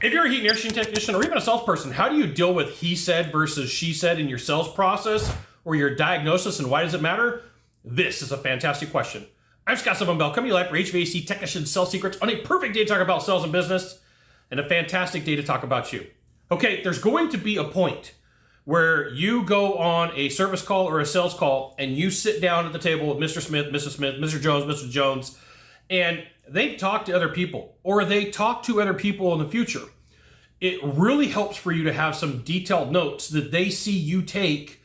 If you're a heat and air conditioning technician or even a salesperson, how do you deal with he said versus she said in your sales process or your diagnosis, and why does it matter? This is a fantastic question. I'm Scott Bell, coming to you live for HVAC Technician Sales Secrets on a perfect day to talk about sales and business and a fantastic day to talk about you. Okay, there's going to be a point where you go on a service call or a sales call and you sit down at the table with Mr. Smith, Mr. Jones, Mr. Jones, and they talk to other people or they talk to other people in the future. It really helps for you to have some detailed notes that they see you take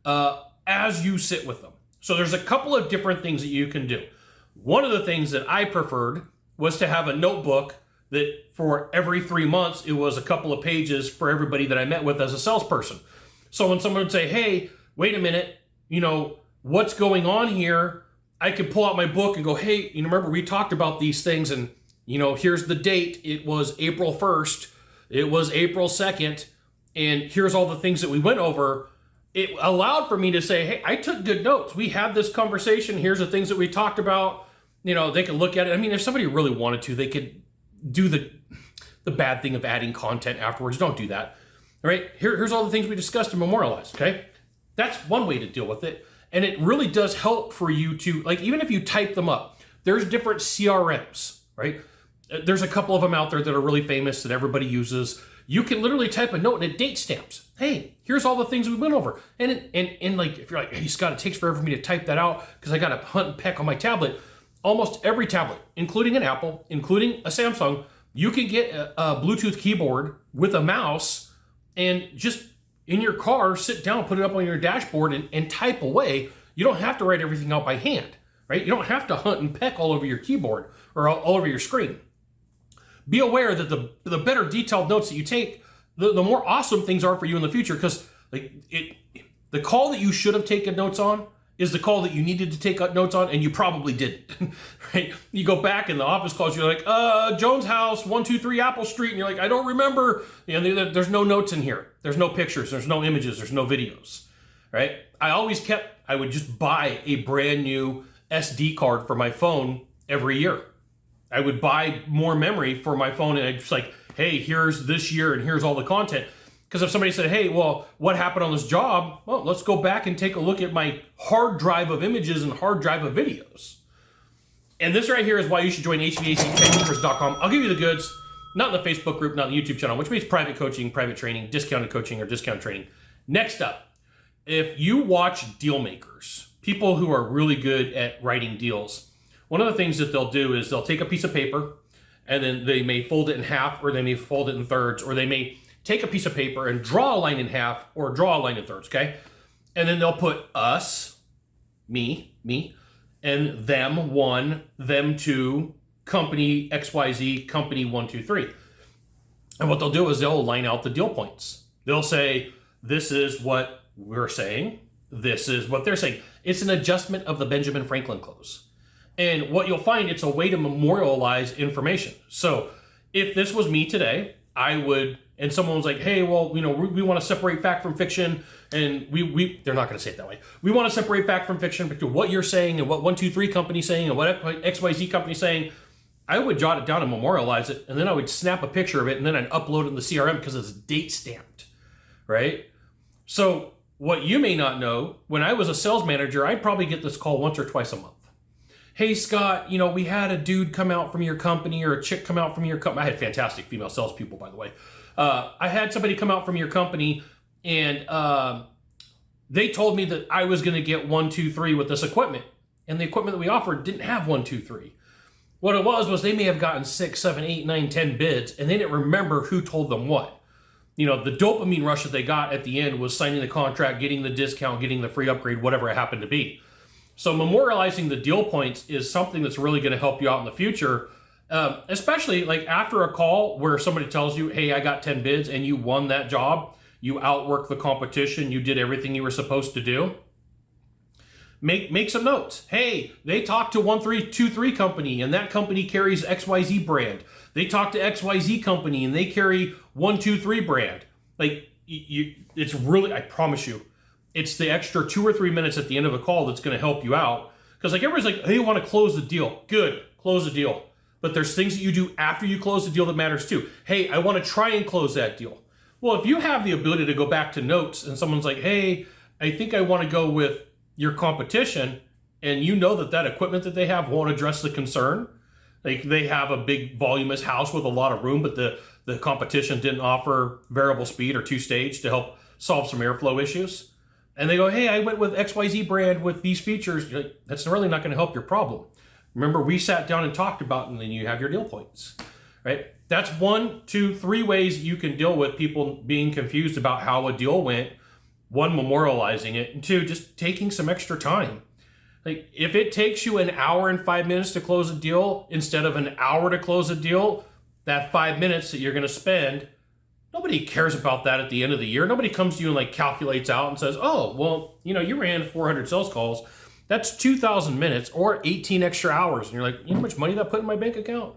as you sit with them. So there's a couple of different things that you can do. One of the things that I preferred was to have a notebook that for every 3 months, it was a couple of pages for everybody that I met with as a salesperson. So when someone would say, hey, wait a minute, what's going on here? I could pull out my book and go, hey, remember we talked about these things and, here's the date. It was April 1st. It was April 2nd. And here's all the things that we went over. It allowed for me to say, hey, I took good notes. We had this conversation. Here's the things that we talked about. They could look at it. I mean, if somebody really wanted to, they could do the bad thing of adding content afterwards. Don't do that. All right, here's all the things we discussed and memorialized, okay? That's one way to deal with it. And it really does help for you to, even if you type them up, there's different CRMs, right? There's a couple of them out there that are really famous that everybody uses. You can literally type a note and it date stamps. Hey, here's all the things we went over. And if you're like, hey, Scott, it takes forever for me to type that out because I got to hunt and peck on my tablet. Almost every tablet, including an Apple, including a Samsung, you can get a Bluetooth keyboard with a mouse and just in your car, sit down, put it up on your dashboard and type away. You don't have to write everything out by hand, right? You don't have to hunt and peck all over your keyboard or all over your screen. Be aware that the better detailed notes that you take, the more awesome things are for you in the future, because the call that you should have taken notes on is the call that you needed to take notes on, and you probably didn't, right? You go back and the office calls, you're like, Jones House, 123 Apple Street, and you're like, I don't remember. There's no notes in here. There's no pictures, there's no images, there's no videos, right? I would just buy a brand new SD card for my phone every year. I would buy more memory for my phone, and I'd just like, hey, here's this year, and here's all the content. Because if somebody said, hey, well, what happened on this job? Well, let's go back and take a look at my hard drive of images and hard drive of videos. And this right here is why you should join HVACtechniquers.com. I'll give you the goods, not in the Facebook group, not in the YouTube channel, which means private coaching, private training, discounted coaching, or discount training. Next up, if you watch deal makers, people who are really good at writing deals, one of the things that they'll do is they'll take a piece of paper and then they may fold it in half, or they may fold it in thirds, or they may take a piece of paper and draw a line in half or draw a line in thirds, okay? And then they'll put us, me, and them, one, them, two, company XYZ, company 1, 2, 3. And what they'll do is they'll line out the deal points. They'll say, this is what we're saying. This is what they're saying. It's an adjustment of the Benjamin Franklin close. And what you'll find, it's a way to memorialize information. So if this was me today, and someone was like, hey, well, we want to separate fact from fiction, and they're not going to say it that way. We want to separate fact from fiction between what you're saying and what 1, 2, 3 company's saying and what XYZ company's saying. I would jot it down and memorialize it, and then I would snap a picture of it, and then I'd upload it in the CRM because it's date stamped, right? So what you may not know, when I was a sales manager, I'd probably get this call once or twice a month. Hey, Scott, we had a dude come out from your company or a chick come out from your company. I had fantastic female salespeople, by the way. I had somebody come out from your company and they told me that I was going to get 1, 2, 3 with this equipment. And the equipment that we offered didn't have 1, 2, 3. What it was they may have gotten 6, 7, 8, 9, 10 bids, and they didn't remember who told them what. The dopamine rush that they got at the end was signing the contract, getting the discount, getting the free upgrade, whatever it happened to be. So memorializing the deal points is something that's really going to help you out in the future, especially after a call where somebody tells you, hey, I got 10 bids and you won that job. You outworked the competition. You did everything you were supposed to do. Make some notes. Hey, they talked to 1323 company and that company carries XYZ brand. They talked to XYZ company and they carry 123 brand. It's really, I promise you, it's the extra 2 or 3 minutes at the end of a call that's going to help you out. Because everybody's like, hey, you want to close the deal. Good, close the deal. But there's things that you do after you close the deal that matters too. Hey, I want to try and close that deal. Well, if you have the ability to go back to notes and someone's like, hey, I think I want to go with your competition, and you know that that equipment that they have won't address the concern. Like they have a big voluminous house with a lot of room, but the competition didn't offer variable speed or two-stage to help solve some airflow issues. And they go, hey, I went with XYZ brand with these features. You're like, that's really not going to help your problem. Remember, we sat down and talked about, and then you have your deal points, right? That's 1, 2, 3 ways you can deal with people being confused about how a deal went. 1, memorializing it, and 2, just taking some extra time. Like if it takes you an hour and 5 minutes to close a deal instead of an hour to close a deal, that 5 minutes that you're going to spend, nobody cares about that at the end of the year. Nobody comes to you and like calculates out and says, oh, well, you know, you ran 400 sales calls. That's 2,000 minutes or 18 extra hours. And you're like, you know how much money that put in my bank account?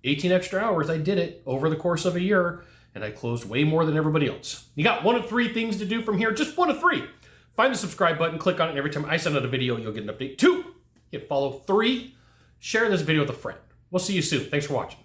18 extra hours. I did it over the course of a year, and I closed way more than everybody else. You got 1 of 3 things to do from here, just 1 of 3. Find the subscribe button, click on it, and every time I send out a video, you'll get an update. 2, hit follow. 3, share this video with a friend. We'll see you soon. Thanks for watching.